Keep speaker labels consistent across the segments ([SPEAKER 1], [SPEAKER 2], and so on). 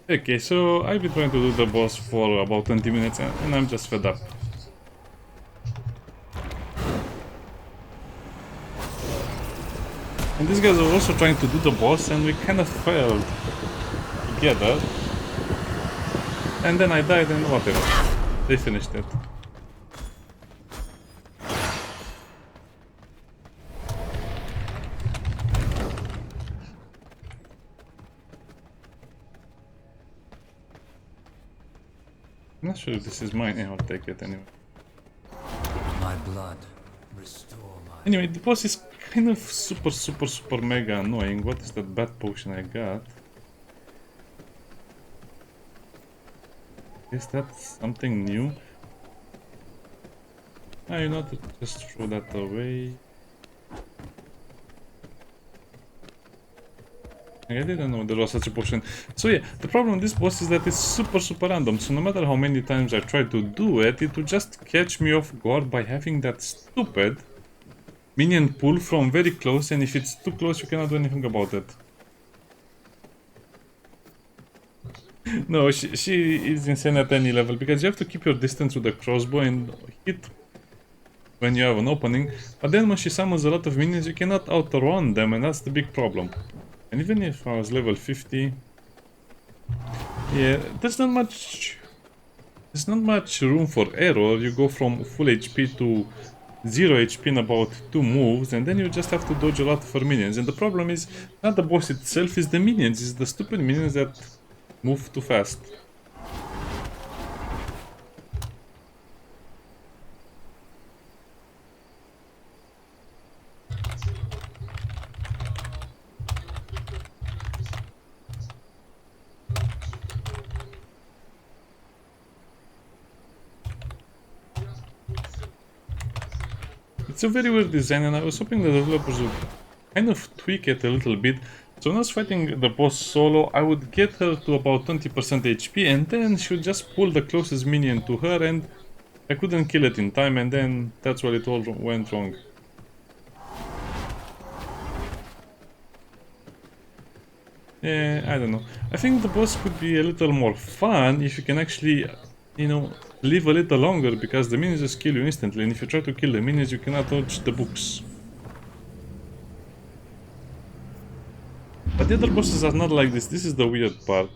[SPEAKER 1] Okay, so I've been trying to do the boss for about 20 minutes and I'm just fed up. And these guys are also trying to do the boss and we kind of failed together. And then I died and whatever. They finished it. I'm not sure if this is mine. Yeah, I'll take it anyway.
[SPEAKER 2] My blood, restore my...
[SPEAKER 1] Anyway, the boss is kind of super mega annoying. What is that bad potion I got? Is that something new? Ah, you know, to just throw that away. I didn't know there was such a potion. So yeah, the problem with this boss is that it's super random. So no matter how many times I try to do it, it will just catch me off guard by having that stupid minion pull from very close, and if it's too close you cannot do anything about it. No, she is insane at any level, because you have to keep your distance with the crossbow and hit when you have an opening, but then when she summons a lot of minions you cannot outrun them, and that's the big problem. And even if I was level 50, yeah, there's not much room for error. You go from full HP to 0 HP in about 2 moves, and then you just have to dodge a lot for minions. And the problem is not the boss itself, it's the minions, it's the stupid minions that move too fast. It's a very weird design, and I was hoping the developers would kind of tweak it a little bit. So when I was fighting the boss solo, I would get her to about 20% HP, and then she would just pull the closest minion to her, and I couldn't kill it in time, and then that's where it all went wrong. Yeah, I don't know. I think the boss could be a little more fun if you can actually, you know, live a little longer, because the minions just kill you instantly, and if you try to kill the minions you cannot dodge the books. But the other bosses are not like this. This is the weird part,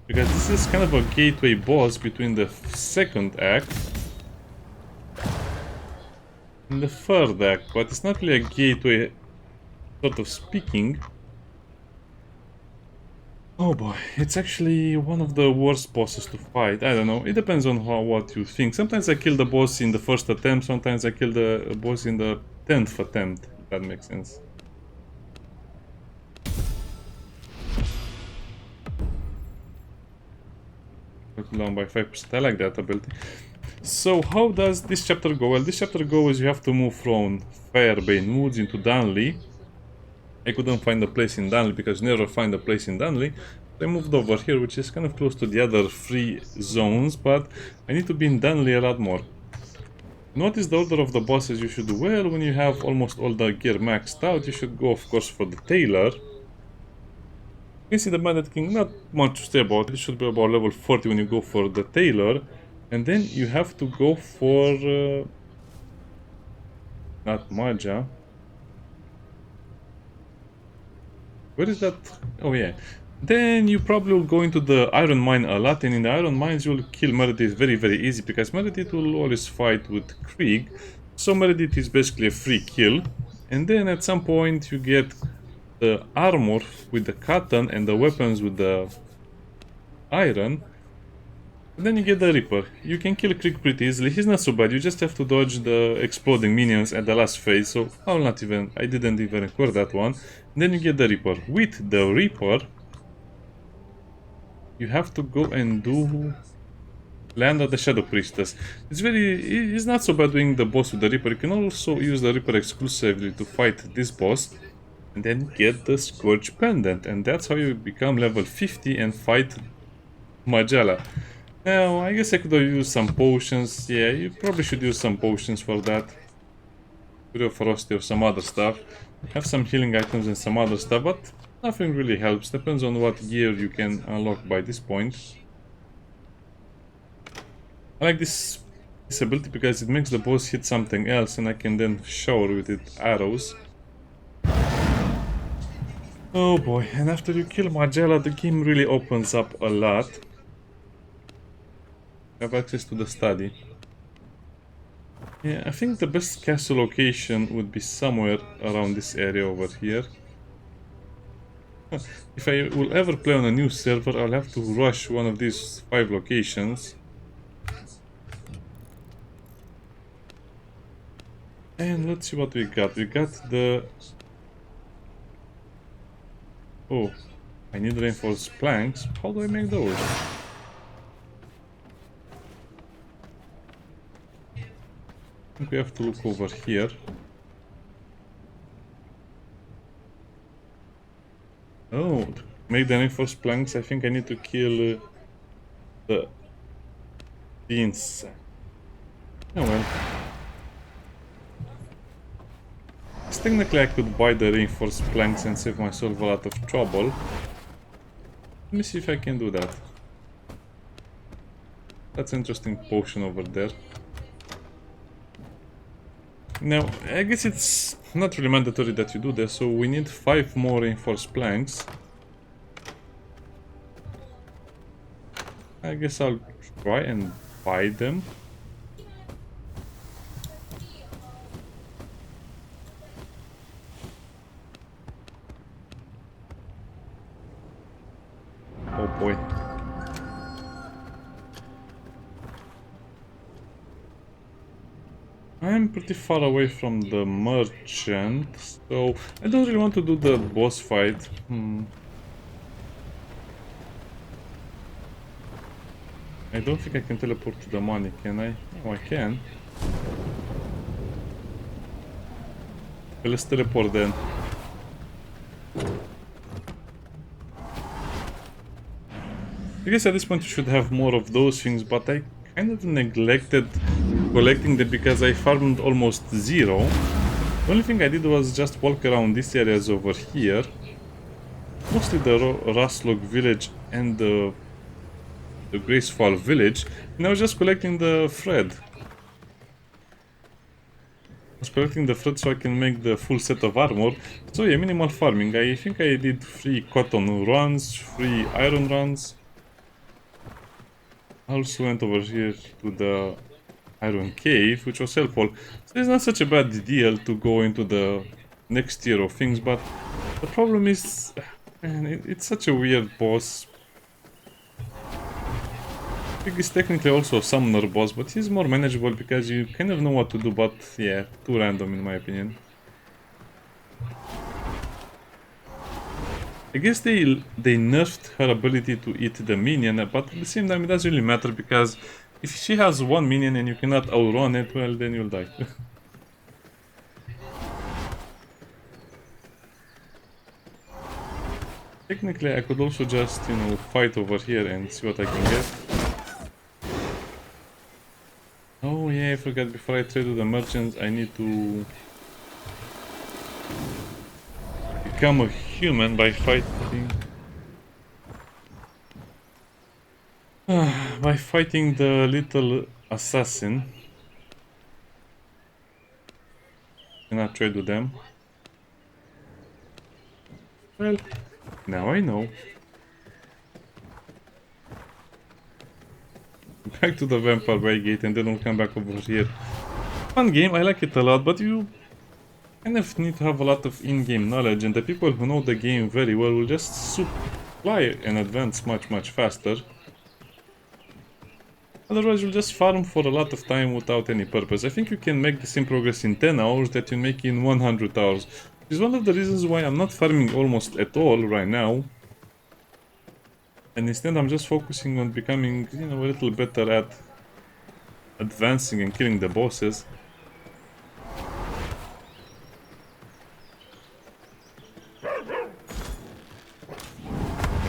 [SPEAKER 1] because this is kind of a gateway boss between the second act and the third act, but it's not really a gateway, sort of speaking. Oh boy, it's actually one of the worst bosses to fight. I don't know, it depends on what you think. Sometimes I kill the boss in the first attempt, sometimes I kill the boss in the 10th attempt, if that makes sense. Down by 5%, I like that ability. So how does this chapter go? Well, this chapter goes, you have to move from Firebane Woods into Dunley. I couldn't find a place in Dunley because you never find a place in Dunley. So I moved over here, which is kind of close to the other 3 zones, but I need to be in Dunley a lot more. What is the order of the bosses you should do? Well, when you have almost all the gear maxed out, you should go, of course, for the Tailor. You can see the Bandit King, not much to say about it. It should be about level 40 when you go for the Tailor. And then you have to go for... not Maja. Where is that? Oh yeah. Then you probably will go into the Iron Mine a lot, and in the Iron Mines you will kill Meredith very easy, because Meredith will always fight with Krieg. So Meredith is basically a free kill. And then at some point you get the armor with the cotton and the weapons with the iron. And then you get the Reaper. You can kill Krieg pretty easily. He's not so bad. You just have to dodge the exploding minions at the last phase. So I didn't even record that one. And then you get the Reaper. With the Reaper, you have to go and do Land of the Shadow Priestess. It's not so bad doing the boss with the Reaper. You can also use the Reaper exclusively to fight this boss. And then get the Scourge Pendant. And that's how you become level 50 and fight Majala. Now, I guess I could have used some potions. Yeah, you probably should use some potions for that. Could have Frosty or some other stuff. Have some healing items and some other stuff, but Nothing really helps, depends on what gear you can unlock by this point. I like this ability because it makes the boss hit something else and I can then shower with it arrows. Oh boy, and after you kill Maja, the game really opens up a lot. You have access to the study. Yeah, I think the best castle location would be somewhere around this area over here. If I will ever play on a new server, I'll have to rush one of these 5 locations. And let's see what we got. We got the... Oh, I need reinforced planks. How do I make those? I think we have to look over here. Oh, to make the reinforced planks, I think I need to kill the Vincent. Oh well. Technically I could buy the reinforced planks and save myself a lot of trouble. Let me see if I can do that. That's an interesting potion over there. Now, I guess it's not really mandatory that you do this, so we need 5 more reinforced planks. I guess I'll try and buy them. Oh boy. I'm pretty far away from the merchant, so I don't really want to do the boss fight. I don't think I can teleport to the money, can I? Oh, I can. Okay, let's teleport then. I guess at this point you should have more of those things, but I kind of neglected collecting them because I farmed almost 0. The only thing I did was just walk around these areas over here. Mostly the Raslog village and the Graceful village. And I was just collecting the thread. I was collecting the thread so I can make the full set of armor. So yeah, minimal farming. I think I did 3 cotton runs, 3 iron runs. I also went over here to the iron cave, which was helpful. So it's not such a bad deal to go into the next tier of things, but the problem is, man, it's such a weird boss. I think he's technically also a summoner boss, but he's more manageable because you kind of know what to do, but yeah, too random in my opinion. I guess they nerfed her ability to eat the minion, but at the same time it doesn't really matter because if she has 1 minion and you cannot outrun it, well then you'll die. Technically I could also just, you know, fight over here and see what I can get. Oh yeah, I forgot, before I trade with the merchants I need to become a human by fighting by fighting the little assassin. Can I trade with them? Well, now I know. Back to the Vampire Bay Gate and then we'll come back over here. Fun game, I like it a lot, but you kind of need to have a lot of in-game knowledge, and the people who know the game very well will just supply and advance much faster. Otherwise you'll just farm for a lot of time without any purpose. I think you can make the same progress in 10 hours that you make in 100 hours. Which is one of the reasons why I'm not farming almost at all right now. And instead I'm just focusing on becoming, you know, a little better at advancing and killing the bosses.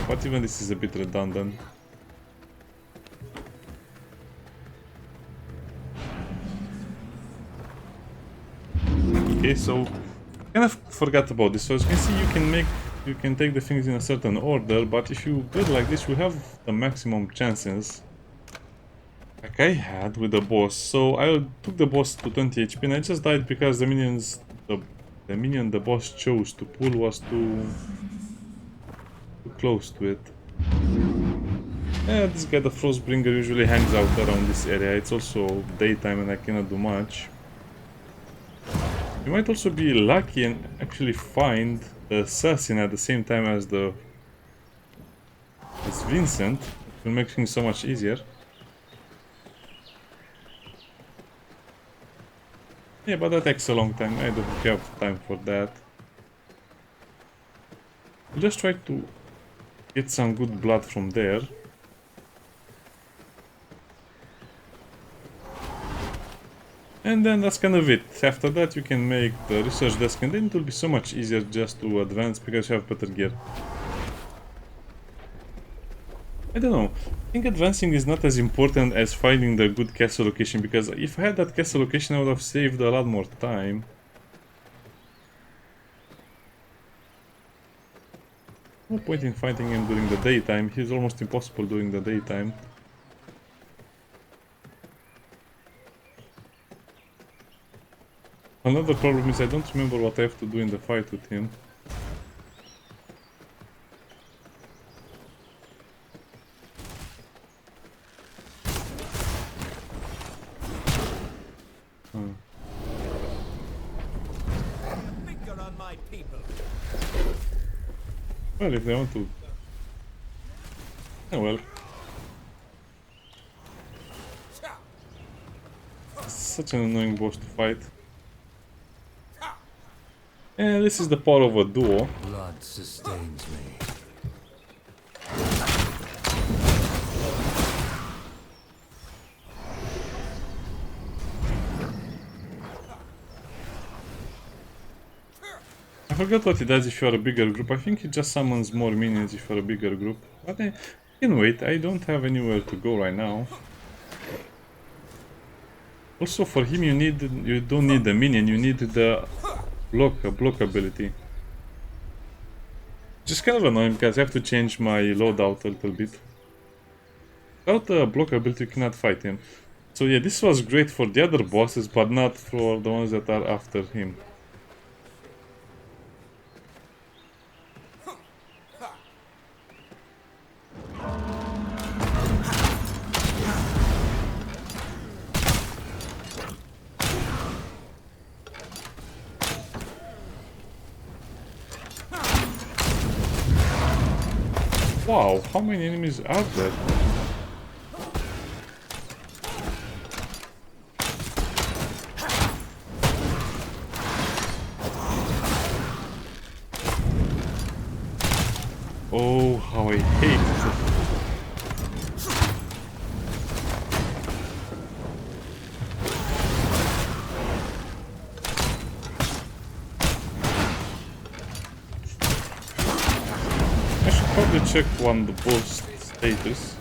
[SPEAKER 1] But even this is a bit redundant. Okay, so I kind of forgot about this. So as you can see, you can make you can take the things in a certain order, but if you build like this, you have the maximum chances. Like I had with the boss. So I took the boss to 20 HP and I just died because the minion the boss chose to pull was too close to it. Yeah, this guy, the Frostbringer, usually hangs out around this area. It's also daytime and I cannot do much. You might also be lucky and actually find the assassin at the same time as Vincent. It will make things so much easier. Yeah, but that takes a long time. I don't have time for that. I'll just try to get some good blood from there. And then that's kind of it. After that you can make the research desk and then it will be so much easier just to advance because you have better gear. I don't know. I think advancing is not as important as finding the good castle location, because if I had that castle location I would have saved a lot more time. No point in fighting him during the daytime. He's almost impossible during the daytime. Another problem is I don't remember what I have to do in the fight with him. Well, if they want to... Oh well. It's such an annoying boss to fight. And this is the power of a duo.
[SPEAKER 2] Blood sustains me.
[SPEAKER 1] I forgot what it does if you're a bigger group. I think it just summons more minions if you're a bigger group. But I can wait. I don't have anywhere to go right now. Also, for him you don't need the minion, you need the block ability. Just kind of annoying because I have to change my loadout a little bit. Without the block ability you cannot fight him. So yeah, this was great for the other bosses, but not for the ones that are after him. Wow, how many enemies are there? Oh, how I hate it. I should probably check one the boss status.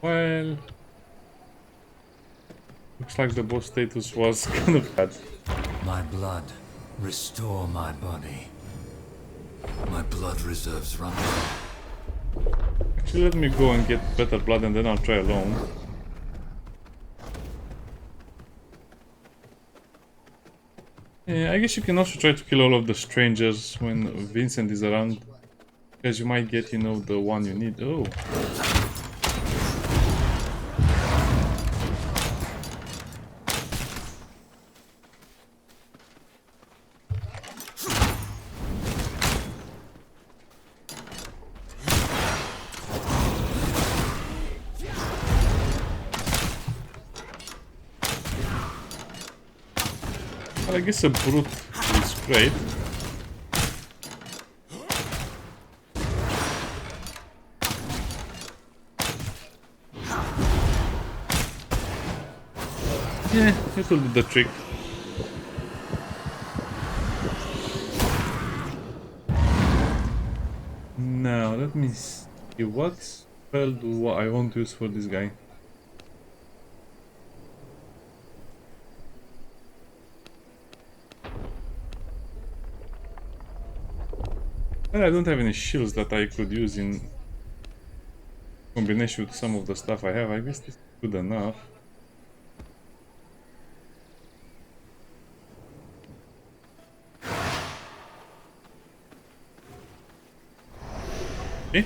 [SPEAKER 1] Well, looks like the boss status was kind of bad.
[SPEAKER 2] My blood, restore my body. My blood reserves run low.
[SPEAKER 1] Actually, let me go and get better blood and then I'll try alone. Yeah, I guess you can also try to kill all of the strangers when Vincent is around, because you might get, you know, the one you need. Oh. Well, I guess a brute is great. Yeah, it will do the trick. Now, let me see what spell do I want to use for this guy? Well, I don't have any shields that I could use in combination with some of the stuff I have. I guess this is good enough. Okay.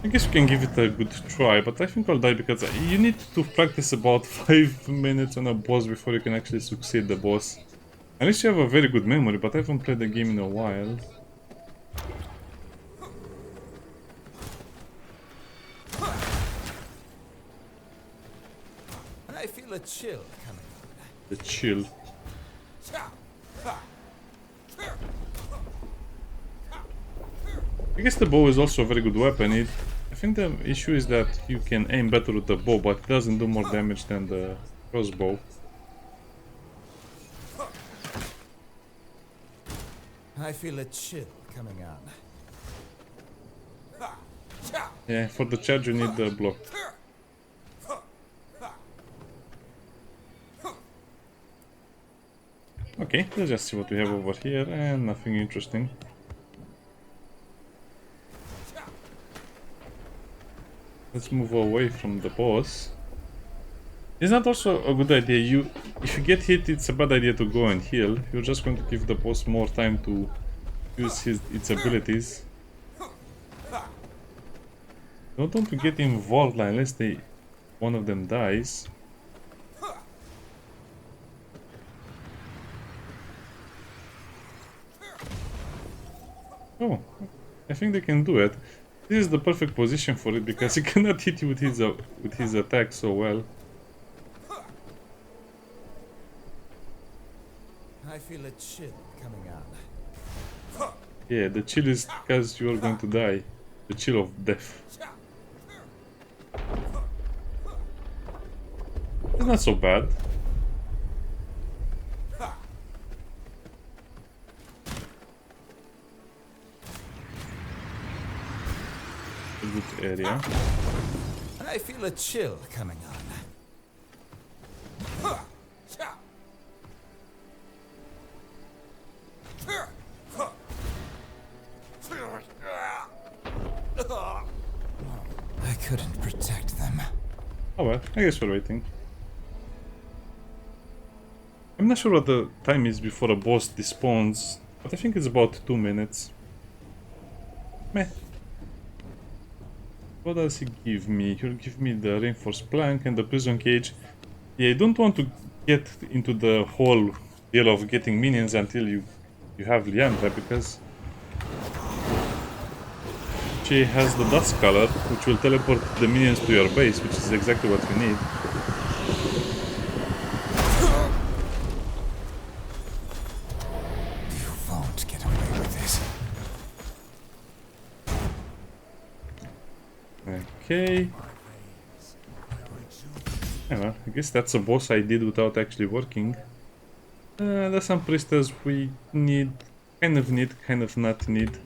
[SPEAKER 1] I guess we can give it a good try, but I think I'll die because you need to practice about 5 minutes on a boss before you can actually succeed the boss. Unless you have a very good memory, but I haven't played the game in a while.
[SPEAKER 2] I feel a chill coming on.
[SPEAKER 1] The chill. I guess the bow is also a very good weapon. I think the issue is that you can aim better with the bow, but it doesn't do more damage than the crossbow.
[SPEAKER 2] I feel a chill coming on.
[SPEAKER 1] Yeah, for the charge you need the block. Okay, let's just see what we have over here, and nothing interesting. Let's move away from the boss. Is that also a good idea? If you get hit, it's a bad idea to go and heal. You're just going to give the boss more time to use its abilities. Don't want to get involved unless one of them dies. Oh, I think they can do it. This is the perfect position for it because he cannot hit you with his attack so well.
[SPEAKER 2] I feel a chill coming on.
[SPEAKER 1] Yeah, the chill is because you are going to die. The chill of death. It's not so bad. A good area.
[SPEAKER 2] I feel a chill coming on. I couldn't protect them.
[SPEAKER 1] Oh well, I guess we're waiting. I'm not sure what the time is before a boss despawns, but I think it's about 2 minutes. Meh. What does he give me? He'll give me the reinforced plank and the prison cage. Yeah, I don't want to get into the whole deal of getting minions until you have Leandra, because she has the dust color, which will teleport the minions to your base, which is exactly what we need.
[SPEAKER 2] You won't get away with this.
[SPEAKER 1] Okay. Yeah, well, I guess that's a boss I did without actually working. There's some priestess we need, kind of not need.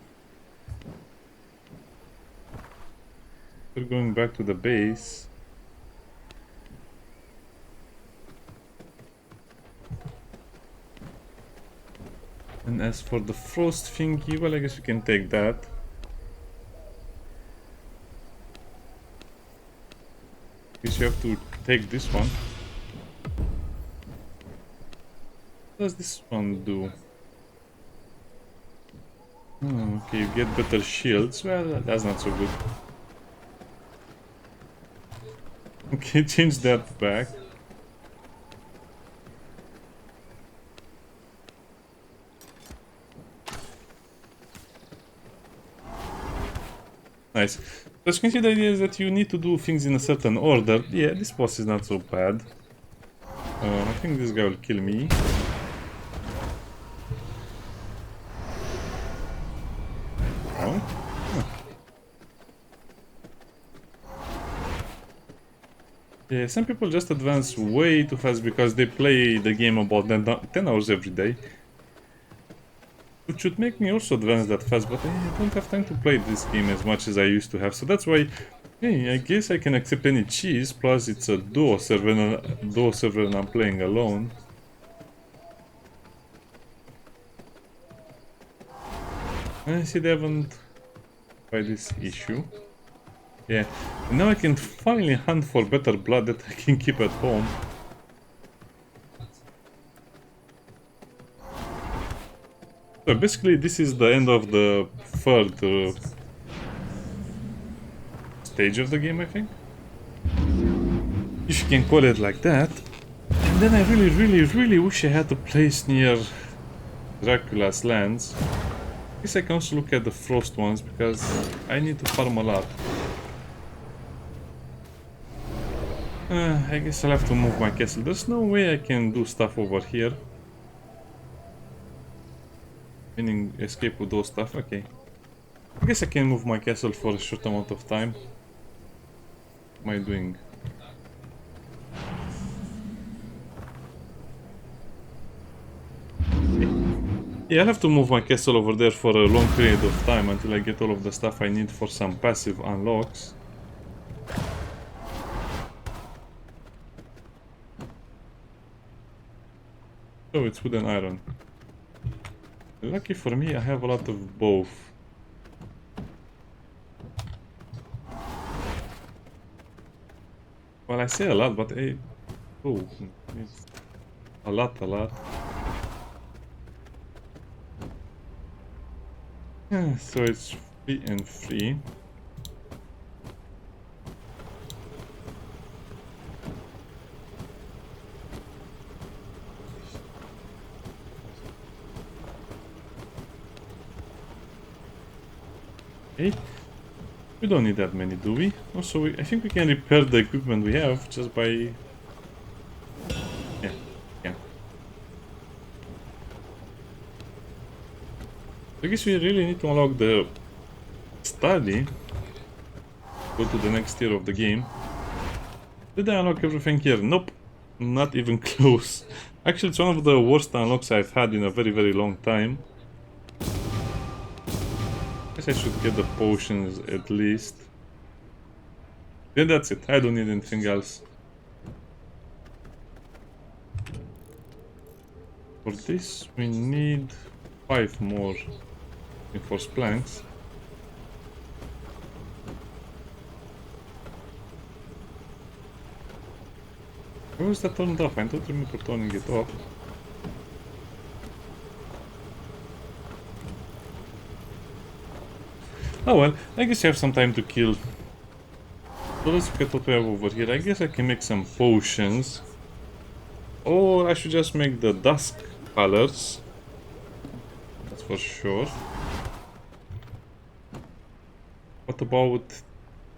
[SPEAKER 1] We're going back to the base. And as for the frost thingy, well, I guess we can take that. Guess you have to take this one. What does this one do? Okay, you get better shields. Well, that's not so good. Okay, change that back. Nice. So as you can see, the idea is that you need to do things in a certain order. Yeah, this boss is not so bad. I think this guy will kill me. Oh. Huh. Yeah, some people just advance way too fast because they play the game about 10 hours every day. Which should make me also advance that fast, but I don't have time to play this game as much as I used to have, so that's why, hey, I guess I can accept any cheese, plus it's a duo server and I'm playing alone. I see they haven't tried this issue. Yeah, and now I can finally hunt for better blood that I can keep at home. So basically this is the end of the third stage of the game, I think. If you can call it like that. And then I really wish I had a place near Dracula's lands. I guess I can also look at the frost ones because I need to farm a lot. I guess I'll have to move my castle. There's no way I can do stuff over here. Meaning escape with those stuff, okay. I guess I can move my castle for a short amount of time. What am I doing? Yeah, I'll have to move my castle over there for a long period of time until I get all of the stuff I need for some passive unlocks. So it's wood and iron. Lucky for me, I have a lot of both. Well, I say a lot, but oh, it's a lot. So it's 3 and 3. Okay. We don't need that many, do we? Also, I think we can repair the equipment we have just by... Yeah. I guess we really need to unlock the study. Go to the next tier of the game. Did I unlock everything here? Nope. Not even close. Actually, it's one of the worst unlocks I've had in a very long time. Guess I should get the potions at least. Yeah, that's it. I don't need anything else. For this, we need 5 more reinforced planks. Why was that turned off? I don't remember turning it off. Oh well, I guess I have some time to kill. So let's look at what we have over here. I guess I can make some potions. Or I should just make the dusk colors. That's for sure. What about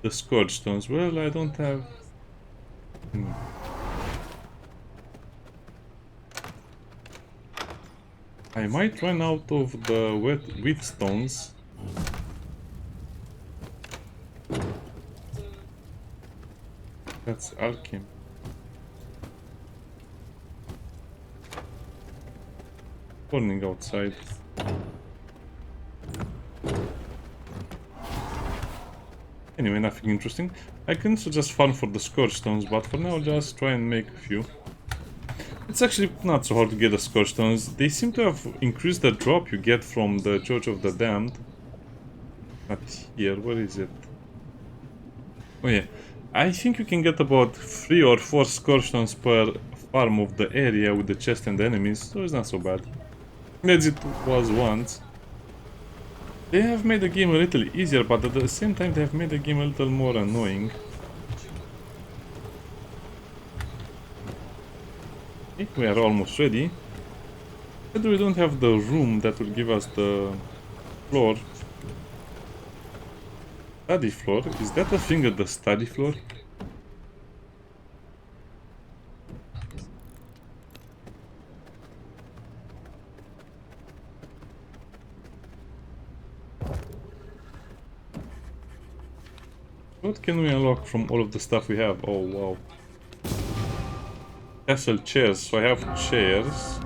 [SPEAKER 1] the scourge stones? Well, I don't have... I might run out of the wheat stones. That's alchemy. Burning outside. Anyway, nothing interesting. I can also just farm for the scourge stones, but for now just try and make a few. It's actually not so hard to get the scourge stones. They seem to have increased the drop you get from the Church of the Damned. Not here, where is it? Oh yeah, I think you can get about 3 or 4 scourge stones per farm of the area with the chest and the enemies, so it's not so bad. As it was once. They have made the game a little easier, but at the same time they have made the game a little more annoying. Okay, we are almost ready. But we don't have the room that will give us the floor. Study floor? Is that a thing at the study floor? What can we unlock from all of the stuff we have? Oh wow. Castle chairs, so I have chairs.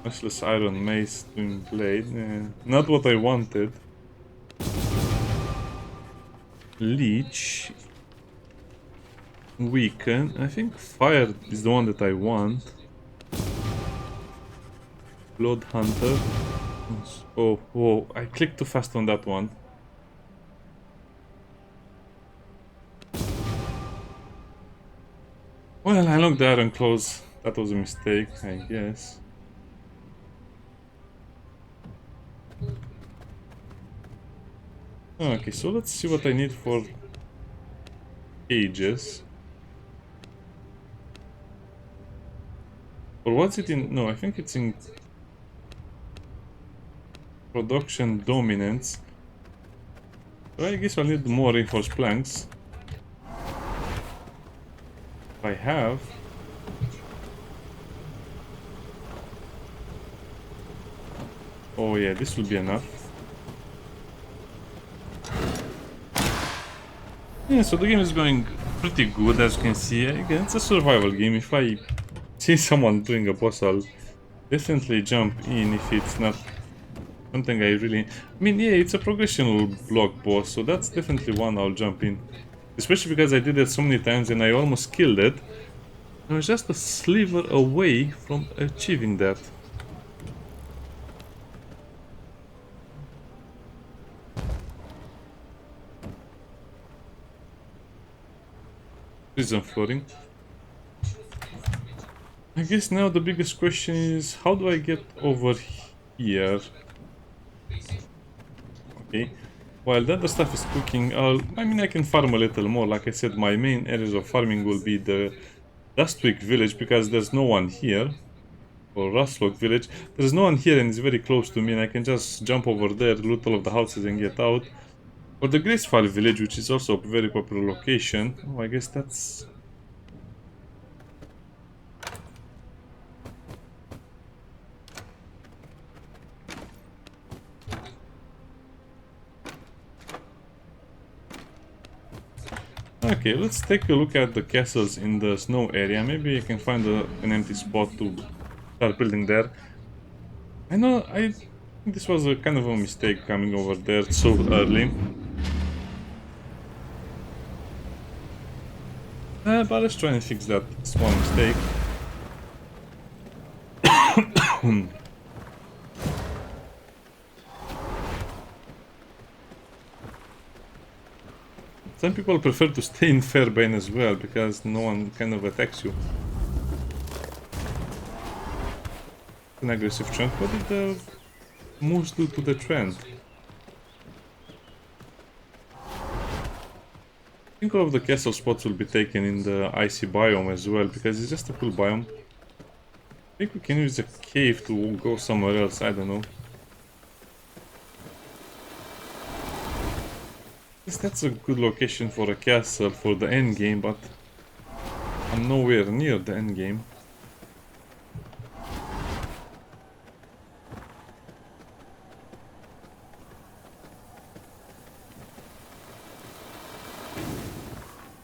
[SPEAKER 1] Useless iron mace, twin blade. Not what I wanted. Leech. Weaken. I think fire is the one that I want. Blood hunter. Oh, whoa, I clicked too fast on that one. Well, I locked the iron close. That was a mistake, I guess. Okay, so let's see what I need for cages. Or what's it in? No, I think it's in production dominance. So I guess I'll need more reinforced planks. If I have. Oh yeah, this will be enough. Yeah, so the game is going pretty good, as you can see. Again, it's a survival game. If I see someone doing a boss, I'll definitely jump in if it's not something I really... I mean, yeah, it's a progression block boss, so that's definitely one I'll jump in. Especially because I did it so many times and I almost killed it. I was just a sliver away from achieving that. Prison flooring. I guess now the biggest question is, how do I get over here? Okay. While the other stuff is cooking, I mean, I can farm a little more. Like I said, my main areas of farming will be the Dustwick village, because there's no one here. Or Rustlock village. There's no one here and it's very close to me, and I can just jump over there, loot all of the houses and get out. Or the Graceful village, which is also a very popular location. Oh, I guess that's... Okay, let's take a look at the castles in the snow area. Maybe I can find an empty spot to start building there. I know, I think this was a kind of a mistake coming over there so early. But let's try and fix that small mistake. Some people prefer to stay in Fairbane as well, because no one kind of attacks you. An aggressive trend. What did the moves do to the trend? I think all of the castle spots will be taken in the icy biome as well, because it's just a cool biome. I think we can use a cave to go somewhere else, I don't know. That's a good location for a castle for the end game, but I'm nowhere near the end game.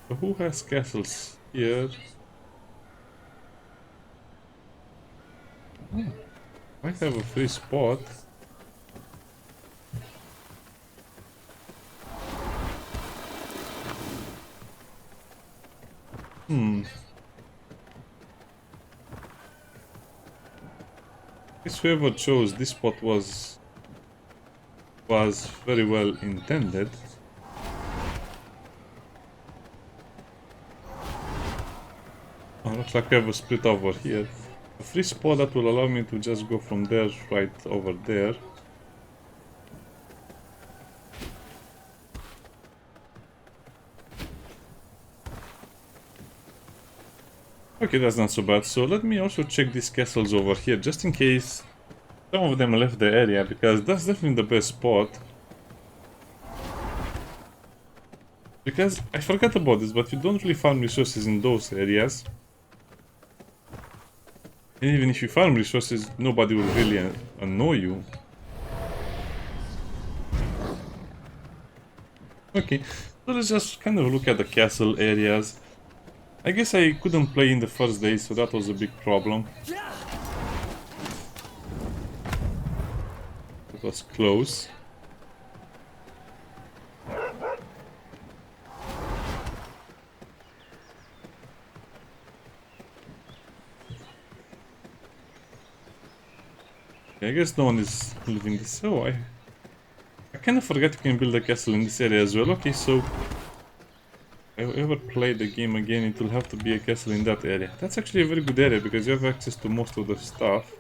[SPEAKER 1] So who has castles here? Oh, might have a free spot. Guess whoever chose this spot was very well intended. Oh, looks like we have a split over here. A free spot that will allow me to just go from there right over there. Okay, that's not so bad. So let me also check these castles over here, just in case some of them left the area, because that's definitely the best spot. Because I forgot about this, but you don't really farm resources in those areas. And even if you farm resources, nobody will really annoy you. Okay, so let's just kind of look at the castle areas. I guess I couldn't play in the first day, so that was a big problem. It was close. Okay, I guess no one is living this. Oh, I kind of forgot you can build a castle in this area as well. Okay, so if I ever play the game again, it will have to be a castle in that area. That's actually a very good area because you have access to most of the stuff.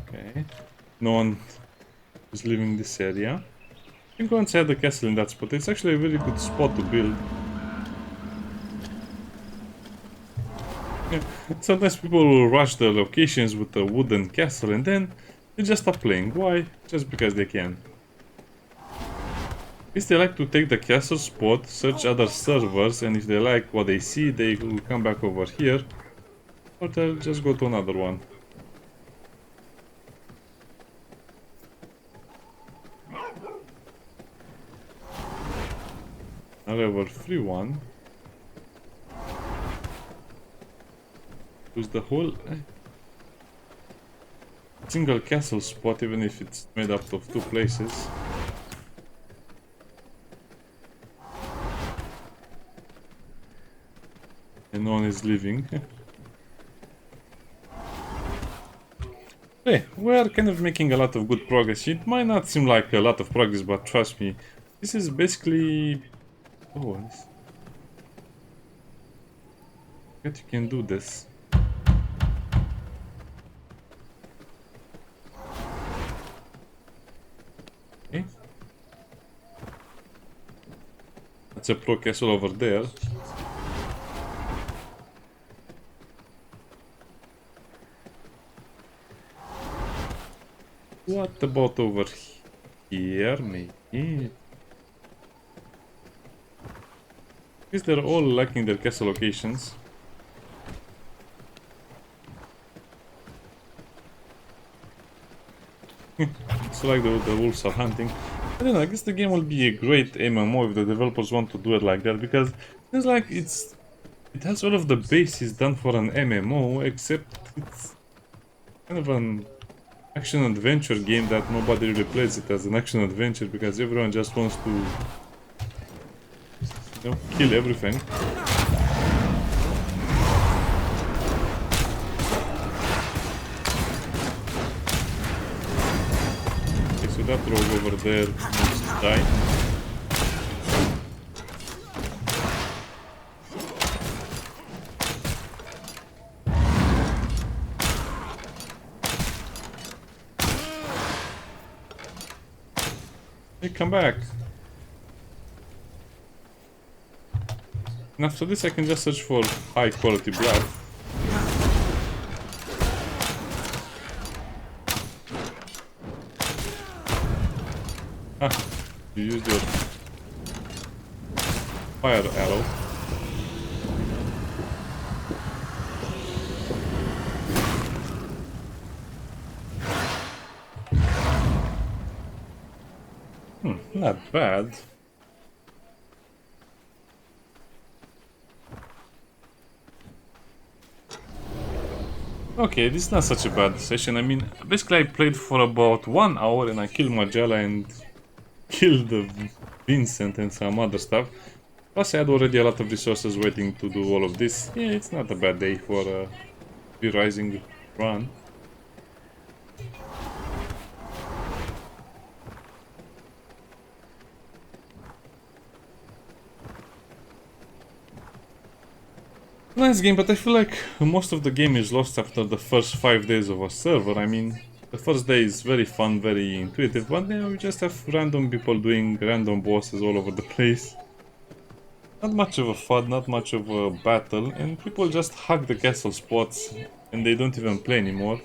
[SPEAKER 1] Okay, no one is living this area. You can go inside the castle in that spot. It's actually a very good spot to build. Yeah. Sometimes people will rush the locations with a wooden castle and then they just stop playing. Why? Just because they can. If they like to take the castle spot, search other servers, and if they like what they see, they will come back over here. Or they'll just go to another one. A level 3 one. Use the whole single castle spot, even if it's made up of 2 places. And no one is living. Hey, we're kind of making a lot of good progress. It might not seem like a lot of progress, but trust me, this is basically... Oh, bet you can do this. Okay. That's a pro castle over there. What about over here, maybe? Because they're all lacking their castle locations. It's like the wolves are hunting. I don't know, I guess the game will be a great MMO if the developers want to do it like that, because it's like it has all of the bases done for an MMO, except it's kind of an action-adventure game that nobody really plays it as an action-adventure because everyone just wants to, you know, kill everything. Okay, so that rogue over there needs to die. Hey, come back. And after this I can just search for high quality blood. Ah, you used your fire arrow. Not bad. Okay, this is not such a bad session. I mean, basically I played for about 1 hour and I killed Maja and killed Vincent and some other stuff. Plus I had already a lot of resources waiting to do all of this. Yeah, it's not a bad day for a V-Rising run. Nice game, but I feel like most of the game is lost after the first 5 days of a server. I mean, the first day is very fun, very intuitive, but then we just have random people doing random bosses all over the place. Not much of a fun, not much of a battle, and people just hug the castle spots and they don't even play anymore.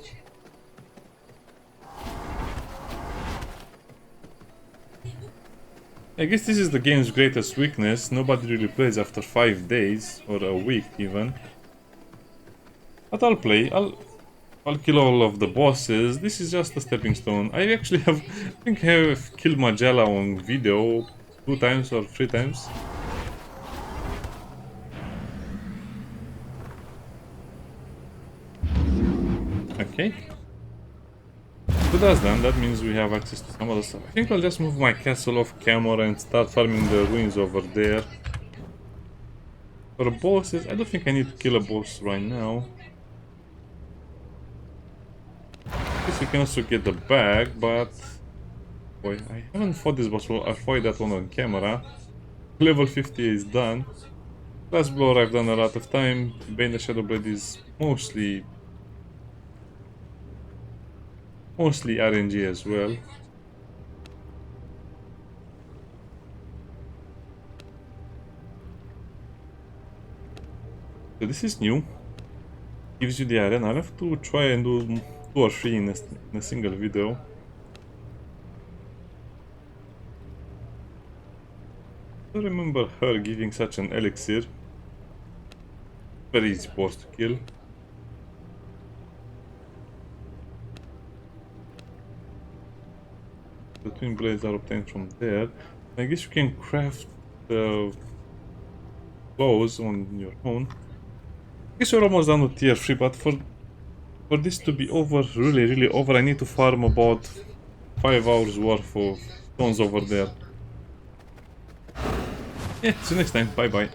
[SPEAKER 1] I guess this is the game's greatest weakness. Nobody really plays after 5 days, or a week even. But I'll play. I'll kill all of the bosses. This is just a stepping stone. I actually have, I think I have killed Maja on video 2 times or 3 times. Okay. So that's done. That means we have access to some other stuff. I think I'll just move my castle off camera and start farming the ruins over there. For bosses, I don't think I need to kill a boss right now. I guess we can also get the bag, but... Boy, I haven't fought this boss, well, I'll fight that one on camera. Level 50 is done. Last blower I've done a lot of time. Bane the Shadowblade is mostly RNG as well. So this is new. Gives you the arena. I'll have to try and do 2 or 3 in a single video. I don't remember her giving such an elixir. Very easy boss to kill. The twin blades are obtained from there. I guess you can craft the clothes on your own. I guess we're almost done with tier 3, but for this to be over, really over, I need to farm about 5 hours worth of stones over there. Yeah, see you next time. Bye bye.